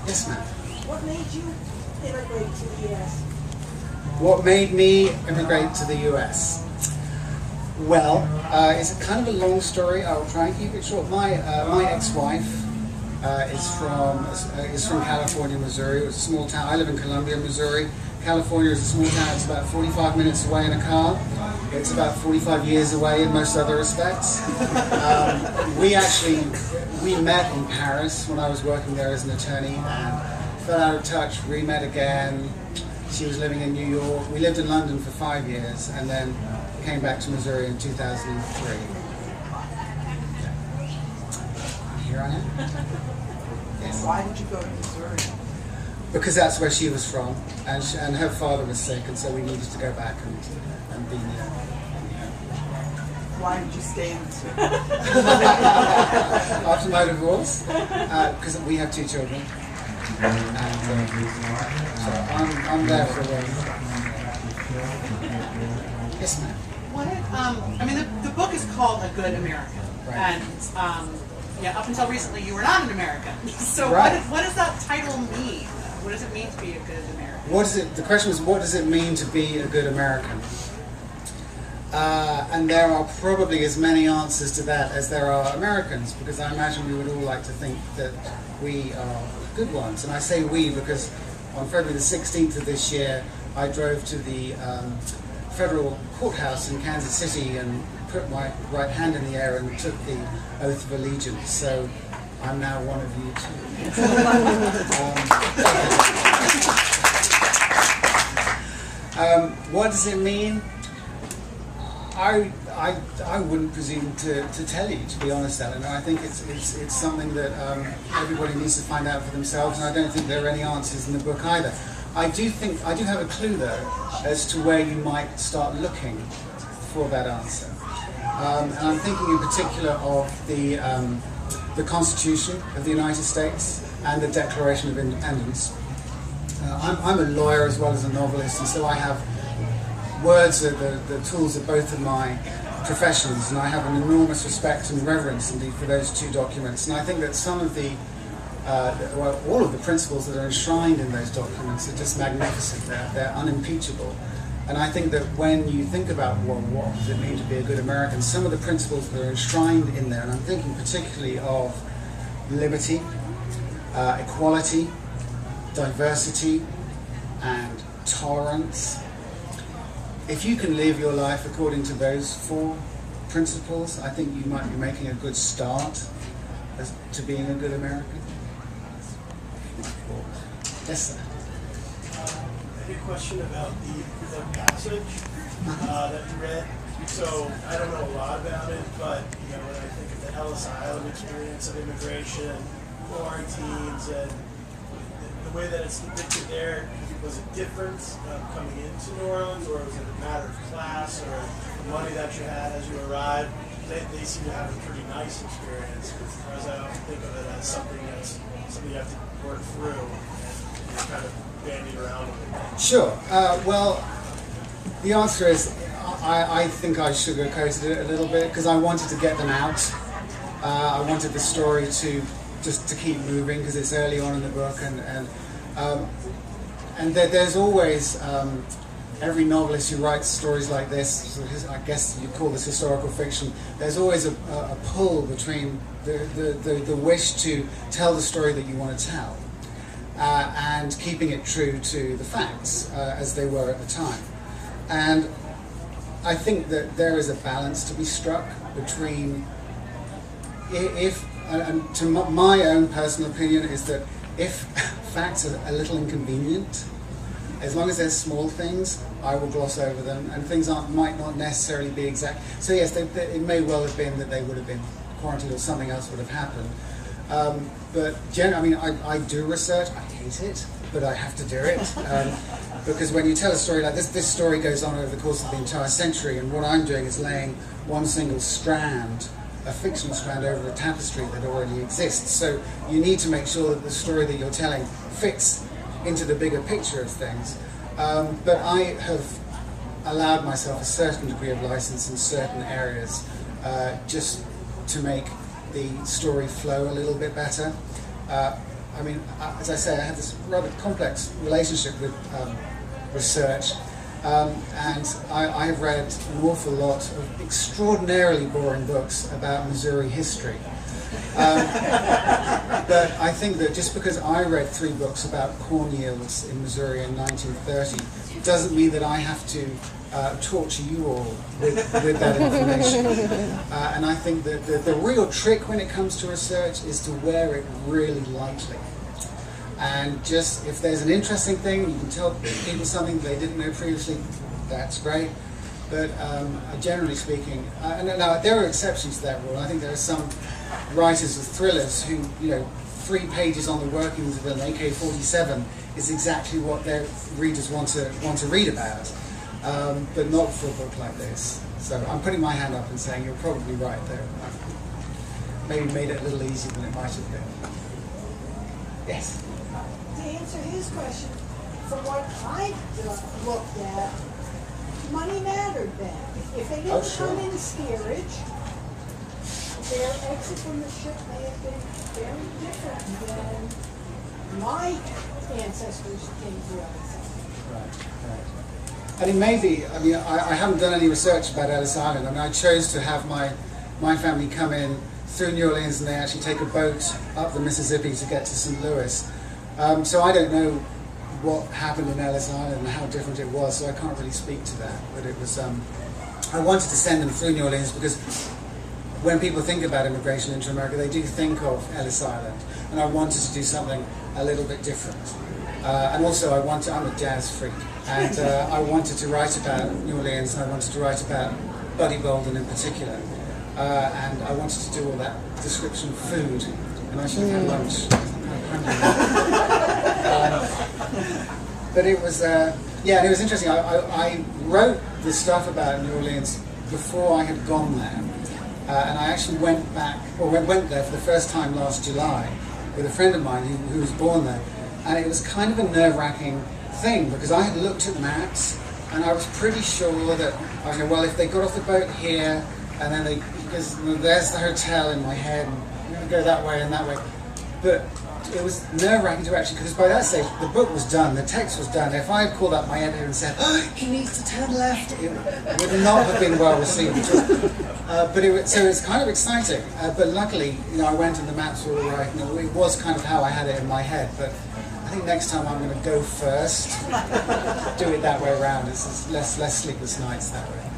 Yes, ma'am. What made you immigrate to the U.S.? What made me immigrate to the U.S.? Well, it's a kind of a long story. I'll try and keep it short. My ex-wife is from California, Missouri. It was a small town. I live in Columbia, Missouri. California is a small town. It's about 45 minutes away in a car. It's about 45 years away in most other respects. We met in Paris when I was working there as an attorney, and fell out of touch, re-met again. She was living in New York. We lived in London for 5 years, and then came back to Missouri in 2003. Here I am. Yes. Why did you go to Missouri? Because that's where she was from, and her father was sick, and so we needed to go back and be near. Why did you stay in Missouri? After my divorce, because we have 2 children, and so I'm there for a while. Yes, ma'am. I mean, the book is called A Good American, Right. and yeah, up until recently you were not an American. So Right. what does that title mean? What does it mean to be a good American? The question was, what does it mean to be a good American? And there are probably as many answers to that as there are Americans, because I imagine we would all like to think that we are good ones. And I say we because on February the 16th of this year, I drove to the federal courthouse in Kansas City and put my right hand in the air and took the oath of allegiance. So I'm now one of you too. What does it mean? I wouldn't presume to tell you, to be honest, Ellen. I think it's something that everybody needs to find out for themselves, and I don't think there are any answers in the book either. I do have a clue though as to where you might start looking for that answer, and I'm thinking in particular of the Constitution of the United States and the Declaration of Independence. I'm a lawyer as well as a novelist, and so I have words are the tools of both of my professions, and I have an enormous respect and reverence indeed for those 2 documents. And I think that some of the, all of the principles that are enshrined in those documents are just magnificent. They're unimpeachable. And I think that when you think about, well, what does it mean to be a good American, some of the principles that are enshrined in there, and I'm thinking particularly of liberty, equality, diversity, and tolerance. If you can live your life according to those 4 principles, I think you might be making a good start to being a good American. Yes, sir. I had a question about the passage that you read. So I don't know a lot about it, but when I think of the Ellis Island experience of immigration, quarantines, and the way that it's depicted there, was it different coming into New Orleans, or was it a matter of class or the money that you had as you arrived? They seem to have a pretty nice experience, whereas I often think of it as something you have to work through and kind of bandy around with. Sure. Well, the answer is I think I sugarcoated it a little bit because I wanted to get them out. I wanted the story to keep moving because it's early on in the book, and there's always every novelist who writes stories like this, so I guess you call this historical fiction, there's always a pull between the wish to tell the story that you want to tell and keeping it true to the facts as they were at the time. And I think that there is a balance to be struck between and to my own personal opinion is that if facts are a little inconvenient, as long as they're small things, I will gloss over them, and things might not necessarily be exact. So yes, it may well have been that they would have been quarantined or something else would have happened. But generally, I mean, I do research. I hate it, but I have to do it. Because when you tell a story like this story goes on over the course of the entire century, and what I'm doing is laying one single strand, a fictional strand, over a tapestry that already exists. So you need to make sure that the story that you're telling fits into the bigger picture of things. But I have allowed myself a certain degree of license in certain areas just to make the story flow a little bit better. I mean, as I say, I have this rather complex relationship with research, and I have read an awful lot of extraordinarily boring books about Missouri history. But I think that just because I read 3 books about corn yields in Missouri in 1930 doesn't mean that I have to torture you all with that information. And I think that the real trick when it comes to research is to wear it really lightly. And just, if there's an interesting thing, you can tell people something they didn't know previously, that's great. But generally speaking, now there are exceptions to that rule. I think there are some writers of thrillers who, 3 pages on the workings of an AK-47 is exactly what their readers want to read about, but not for a book like this. So I'm putting my hand up and saying you're probably right there. Maybe made it a little easier than it might have been. Yes? To answer his question, from what I've looked at, money mattered then. If they didn't come in steerage, their exit from the ship may have been very different than my ancestors came through Ellis Island. Right. And it may be, I mean, I haven't done any research about Ellis Island. I mean, I chose to have my family come in through New Orleans, and they actually take a boat up the Mississippi to get to St. Louis. So I don't know what happened in Ellis Island and how different it was, so I can't really speak to that. But it was, I wanted to send them through New Orleans because when people think about immigration into America, they do think of Ellis Island, and I wanted to do something a little bit different. And also, I'm a jazz freak, and I wanted to write about New Orleans, and I wanted to write about Buddy Bolden in particular, and I wanted to do all that description of food, and I should have had lunch. But it was, yeah, it was interesting. I wrote the stuff about New Orleans before I had gone there, and I actually went there for the first time last July with a friend of mine who was born there, and it was kind of a nerve-wracking thing because I had looked at maps and I was pretty sure that, okay, well, if they got off the boat here and then because there's the hotel in my head and I'm going to go that way and that way, but it was nerve-wracking to actually, because by that stage the book was done, the text was done. If I had called up my editor and said, "Oh, he needs to turn left," it would not have been well received at all. So it's kind of exciting. But luckily, I went and the maps were all right, and it was kind of how I had it in my head. But I think next time I'm going to go first, do it that way around. It's less sleepless nights that way.